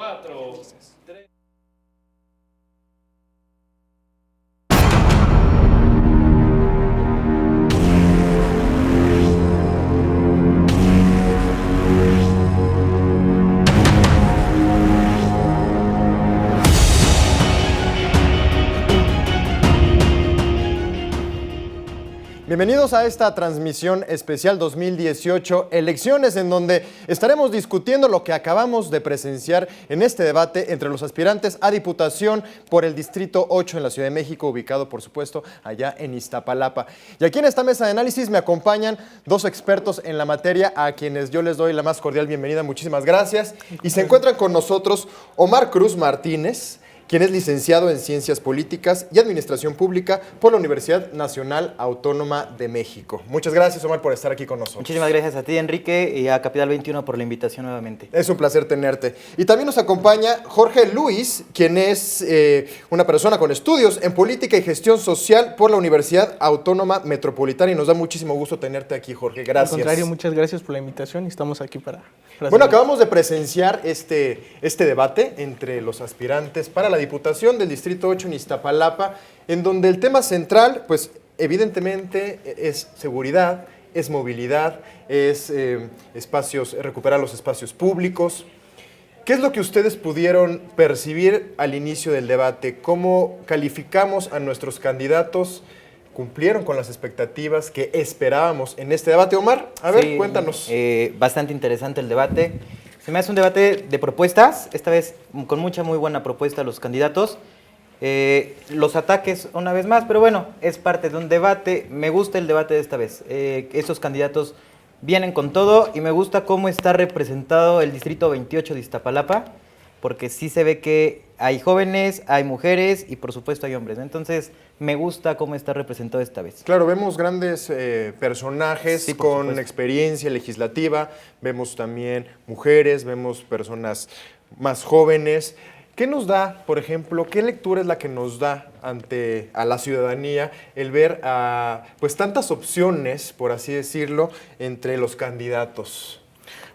4, 3. Bienvenidos a esta transmisión especial 2018, elecciones, en donde estaremos discutiendo lo que acabamos de presenciar en este debate entre los aspirantes a Diputación por el Distrito 8 en la Ciudad de México, ubicado, por supuesto, allá en Iztapalapa. Y aquí en esta mesa de análisis me acompañan dos expertos en la materia, a quienes yo les doy la más cordial bienvenida. Muchísimas gracias. Y se encuentran con nosotros Omar Cruz Martínez, quien es licenciado en Ciencias Políticas y Administración Pública por la Universidad Nacional Autónoma de México. Muchas gracias, Omar, por estar aquí con nosotros. Muchísimas gracias a ti, Enrique, y a Capital 21 por la invitación nuevamente. Es un placer tenerte. Y también nos acompaña Jorge Luis, quien es una persona con estudios en Política y Gestión Social por la Universidad Autónoma Metropolitana, y nos da muchísimo gusto tenerte aquí, Jorge. Gracias. Al contrario, muchas gracias por la invitación y estamos aquí para... Bueno, acabamos de presenciar este debate entre los aspirantes para la Diputación del Distrito 8 en Iztapalapa, en donde el tema central, pues evidentemente, es seguridad, es movilidad, es recuperar los espacios públicos. ¿Qué es lo que ustedes pudieron percibir al inicio del debate? ¿Cómo calificamos a nuestros candidatos? ¿Cumplieron con las expectativas que esperábamos en este debate? Omar, a ver, cuéntanos. Bastante interesante el debate. Se me hace un debate de propuestas, esta vez con muy buena propuesta los candidatos. Los ataques una vez más, pero bueno, es parte de un debate. Me gusta el debate de esta vez. Estos candidatos vienen con todo y me gusta cómo está representado el Distrito 28 de Iztapalapa, porque sí se ve que hay jóvenes, hay mujeres y por supuesto hay hombres. Entonces, me gusta cómo está representado esta vez. Claro, vemos grandes personajes sí, con supuesto. experiencia legislativa, vemos también mujeres, vemos personas más jóvenes. ¿Qué nos da, por ejemplo, qué lectura es la que nos da a la ciudadanía el ver pues tantas opciones, por así decirlo, entre los candidatos?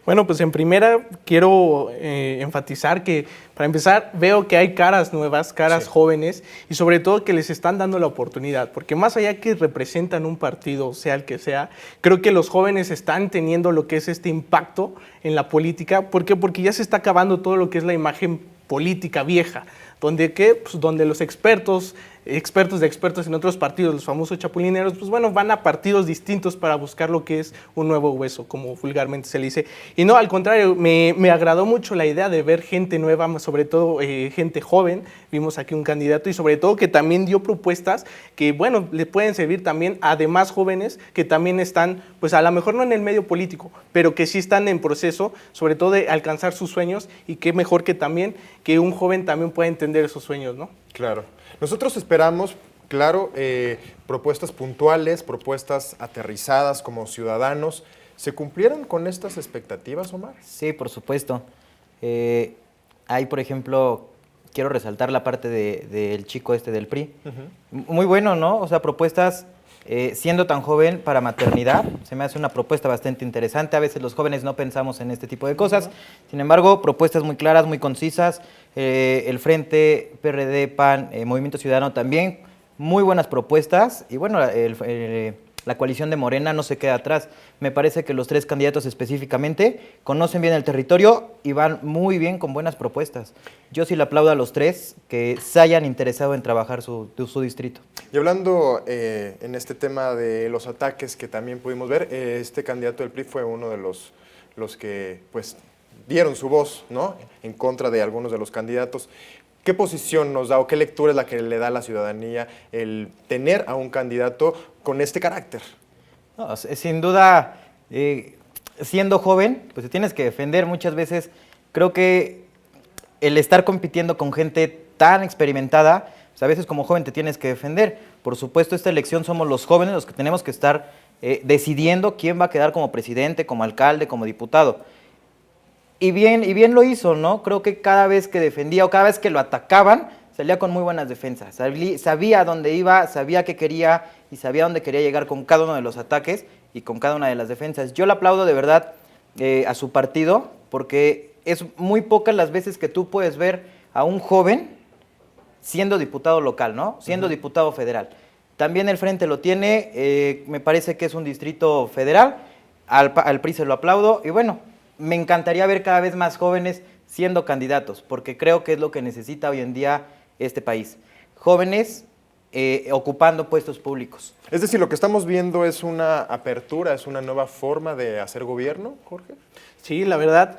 Bueno, pues en primera quiero enfatizar que, para empezar, veo que hay caras nuevas, caras jóvenes, y sobre todo que les están dando la oportunidad, porque más allá que representan un partido, sea el que sea, creo que los jóvenes están teniendo lo que es este impacto en la política. ¿Por qué? Porque ya se está acabando todo lo que es la imagen política vieja, donde los expertos de expertos en otros partidos, los famosos chapulineros, pues bueno, van a partidos distintos para buscar lo que es un nuevo hueso, como vulgarmente se le dice. Y no, al contrario, me agradó mucho la idea de ver gente nueva, sobre todo gente joven. Vimos aquí un candidato y sobre todo que también dio propuestas que, bueno, le pueden servir también a demás jóvenes que también están, pues a lo mejor no en el medio político, pero que sí están en proceso, sobre todo de alcanzar sus sueños, y qué mejor que también que un joven también pueda entender esos sueños, ¿no? Claro. Nosotros esperamos, claro, propuestas puntuales, propuestas aterrizadas como ciudadanos. ¿Se cumplieron con estas expectativas, Omar? Sí, por supuesto. Hay, por ejemplo, quiero resaltar la parte del chico del PRI. Muy bueno, ¿no? O sea, propuestas, siendo tan joven, para maternidad. Se me hace una propuesta bastante interesante. A veces los jóvenes no pensamos en este tipo de cosas. Sin embargo, propuestas muy claras, muy concisas. El Frente, PRD, PAN, Movimiento Ciudadano también, muy buenas propuestas. Y bueno, la coalición de Morena no se queda atrás. Me parece que los tres candidatos específicamente conocen bien el territorio y van muy bien con buenas propuestas. Yo sí le aplaudo a los tres que se hayan interesado en trabajar su distrito. Y hablando en este tema de los ataques que también pudimos ver, este candidato del PRI fue uno de los que pues dieron su voz, ¿no?, en contra de algunos de los candidatos. ¿Qué posición nos da o qué lectura es la que le da a la ciudadanía el tener a un candidato con este carácter? No, sin duda, siendo joven, pues te tienes que defender muchas veces. Creo que el estar compitiendo con gente tan experimentada, pues a veces como joven te tienes que defender. Por supuesto, esta elección somos los jóvenes los que tenemos que estar decidiendo quién va a quedar como presidente, como alcalde, como diputado. Y bien lo hizo, ¿no? Creo que cada vez que defendía o cada vez que lo atacaban, salía con muy buenas defensas. Sabía dónde iba, sabía qué quería y sabía dónde quería llegar con cada uno de los ataques y con cada una de las defensas. Yo le aplaudo de verdad a su partido porque es muy pocas las veces que tú puedes ver a un joven siendo diputado local, ¿no? Siendo diputado federal. También el Frente lo tiene, me parece que es un distrito federal, al PRI se lo aplaudo, y bueno, me encantaría ver cada vez más jóvenes siendo candidatos, porque creo que es lo que necesita hoy en día este país. Jóvenes ocupando puestos públicos. Es decir, lo que estamos viendo es una apertura, es una nueva forma de hacer gobierno, Jorge. Sí, la verdad,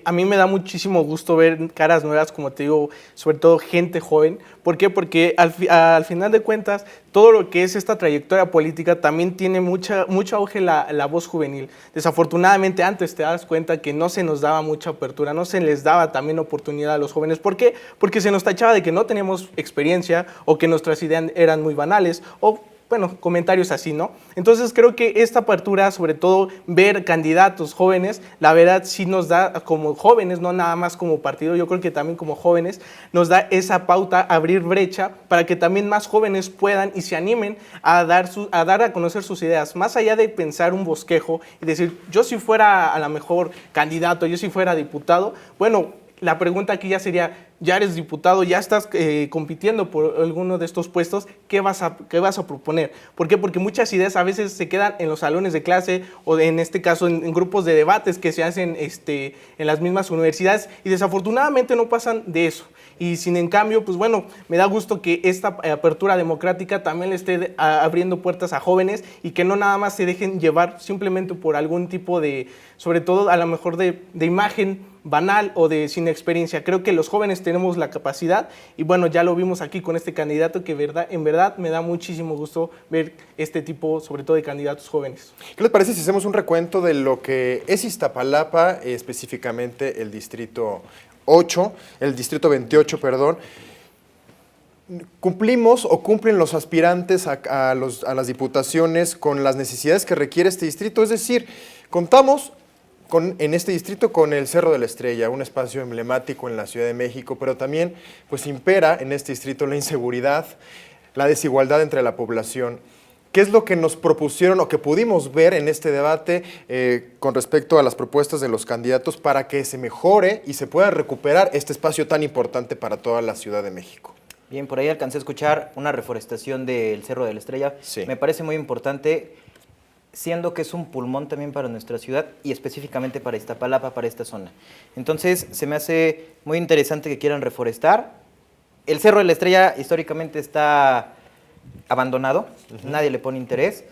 a mí me da muchísimo gusto ver caras nuevas, como te digo, sobre todo gente joven. ¿Por qué? Porque al final de cuentas, todo lo que es esta trayectoria política también tiene mucho auge la voz juvenil. Desafortunadamente, antes te das cuenta que no se nos daba mucha apertura, no se les daba también oportunidad a los jóvenes. ¿Por qué? Porque se nos tachaba de que no teníamos experiencia o que nuestras ideas eran muy banales o bueno, comentarios así, ¿no? Entonces creo que esta apertura, sobre todo ver candidatos jóvenes, la verdad sí nos da como jóvenes, no nada más como partido, yo creo que también como jóvenes nos da esa pauta, abrir brecha para que también más jóvenes puedan y se animen a dar a conocer sus ideas, más allá de pensar un bosquejo y decir, yo si fuera a lo mejor candidato, yo si fuera diputado, bueno, la pregunta aquí ya sería, ya eres diputado, ya estás compitiendo por alguno de estos puestos, ¿qué vas a proponer? ¿Por qué? Porque muchas ideas a veces se quedan en los salones de clase o en este caso en grupos de debates que se hacen en las mismas universidades y desafortunadamente no pasan de eso. Y sin en cambio, pues bueno, me da gusto que esta apertura democrática también le esté abriendo puertas a jóvenes y que no nada más se dejen llevar simplemente por algún tipo de, sobre todo a lo mejor de imagen banal o de sin experiencia. Creo que los jóvenes tenemos la capacidad y bueno, ya lo vimos aquí con este candidato que en verdad me da muchísimo gusto ver este tipo, sobre todo de candidatos jóvenes. ¿Qué les parece si hacemos un recuento de lo que es Iztapalapa, específicamente el distrito 8, el distrito 28, perdón? ¿Cumplimos o cumplen los aspirantes a las diputaciones con las necesidades que requiere este distrito? Es decir, contamos en este distrito con el Cerro de la Estrella, un espacio emblemático en la Ciudad de México, pero también pues impera en este distrito la inseguridad, la desigualdad entre la población. ¿Qué es lo que nos propusieron o que pudimos ver en este debate con respecto a las propuestas de los candidatos para que se mejore y se pueda recuperar este espacio tan importante para toda la Ciudad de México? Bien, por ahí alcancé a escuchar una reforestación del Cerro de la Estrella. Sí. Me parece muy importante, siendo que es un pulmón también para nuestra ciudad y específicamente para Iztapalapa, para esta zona. Entonces, se me hace muy interesante que quieran reforestar. El Cerro de la Estrella históricamente está abandonado, nadie le pone interés.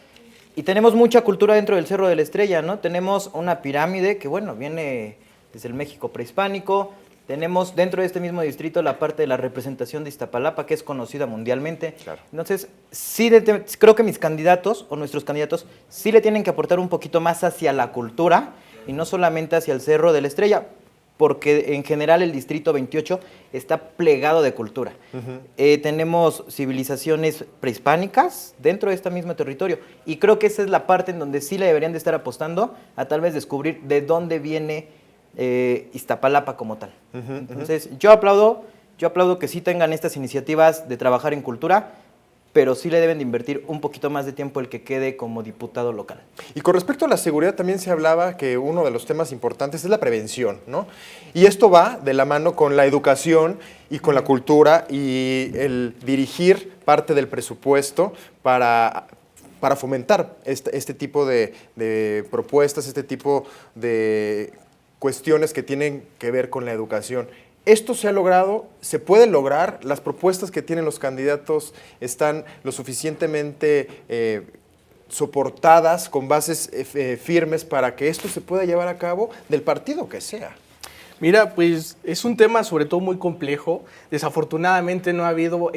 Y tenemos mucha cultura dentro del Cerro de la Estrella, ¿no? Tenemos una pirámide que, bueno, viene desde el México prehispánico. Tenemos dentro de este mismo distrito la parte de la representación de Iztapalapa, que es conocida mundialmente. Claro. Entonces, sí, creo que mis candidatos o nuestros candidatos sí le tienen que aportar un poquito más hacia la cultura y no solamente hacia el Cerro de la Estrella, porque en general el distrito 28 está plegado de cultura. Tenemos civilizaciones prehispánicas dentro de este mismo territorio y creo que esa es la parte en donde sí le deberían de estar apostando a tal vez descubrir de dónde viene Iztapalapa como tal. Entonces, yo aplaudo que sí tengan estas iniciativas de trabajar en cultura, pero sí le deben de invertir un poquito más de tiempo el que quede como diputado local. Y con respecto a la seguridad también se hablaba que uno de los temas importantes es la prevención, ¿no? Y esto va de la mano con la educación y con la cultura y el dirigir parte del presupuesto para fomentar este tipo de propuestas, este tipo de cuestiones que tienen que ver con la educación. ¿Esto se ha logrado? ¿Se puede lograr? ¿Las propuestas que tienen los candidatos están lo suficientemente soportadas, con bases firmes para que esto se pueda llevar a cabo del partido que sea? Mira, pues es un tema sobre todo muy complejo. Desafortunadamente no ha habido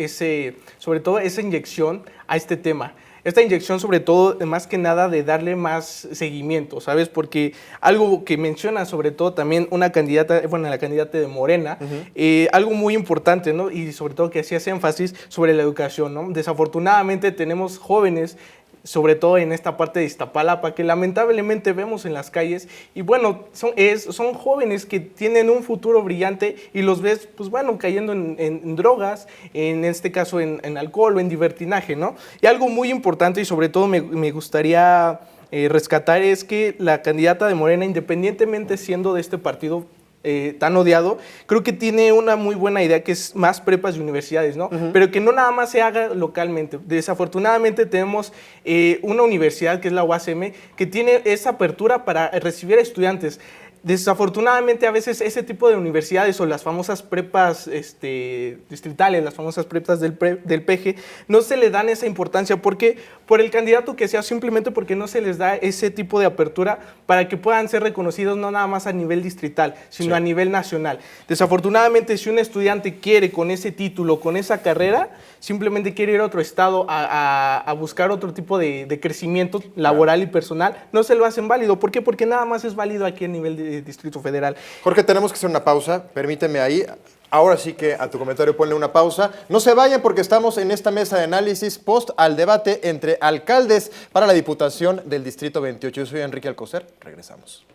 sobre todo esa inyección a este tema. Esta inyección sobre todo, más que nada, de darle más seguimiento, ¿sabes? Porque algo que menciona sobre todo también una candidata, bueno, la candidata de Morena, algo muy importante, ¿no? Y sobre todo que hacías énfasis sobre la educación, ¿no? Desafortunadamente tenemos jóvenes, sobre todo en esta parte de Iztapalapa, que lamentablemente vemos en las calles, y bueno, son jóvenes que tienen un futuro brillante y los ves, pues bueno, cayendo en drogas, en este caso en alcohol o en libertinaje, ¿no? Y algo muy importante y sobre todo me gustaría rescatar es que la candidata de Morena, independientemente siendo de este partido, tan odiado, creo que tiene una muy buena idea que es más prepas y universidades, ¿no? Pero que no nada más se haga localmente. Desafortunadamente tenemos una universidad que es la UASM que tiene esa apertura para recibir a estudiantes. Desafortunadamente a veces ese tipo de universidades o las famosas prepas distritales, las famosas prepas del PG, no se le dan esa importancia porque por el candidato que sea, simplemente porque no se les da ese tipo de apertura para que puedan ser reconocidos no nada más a nivel distrital, sino a nivel nacional. Desafortunadamente, si un estudiante quiere con ese título, con esa carrera, simplemente quiere ir a otro estado a buscar otro tipo de crecimiento laboral y personal, no se lo hacen válido. ¿Por qué? Porque nada más es válido aquí a nivel de Distrito Federal. Jorge, tenemos que hacer una pausa, permíteme ahí. Ahora sí que a tu comentario ponle una pausa. No se vayan porque estamos en esta mesa de análisis post al debate entre alcaldes para la Diputación del Distrito 28. Yo soy Enrique Alcocer, regresamos.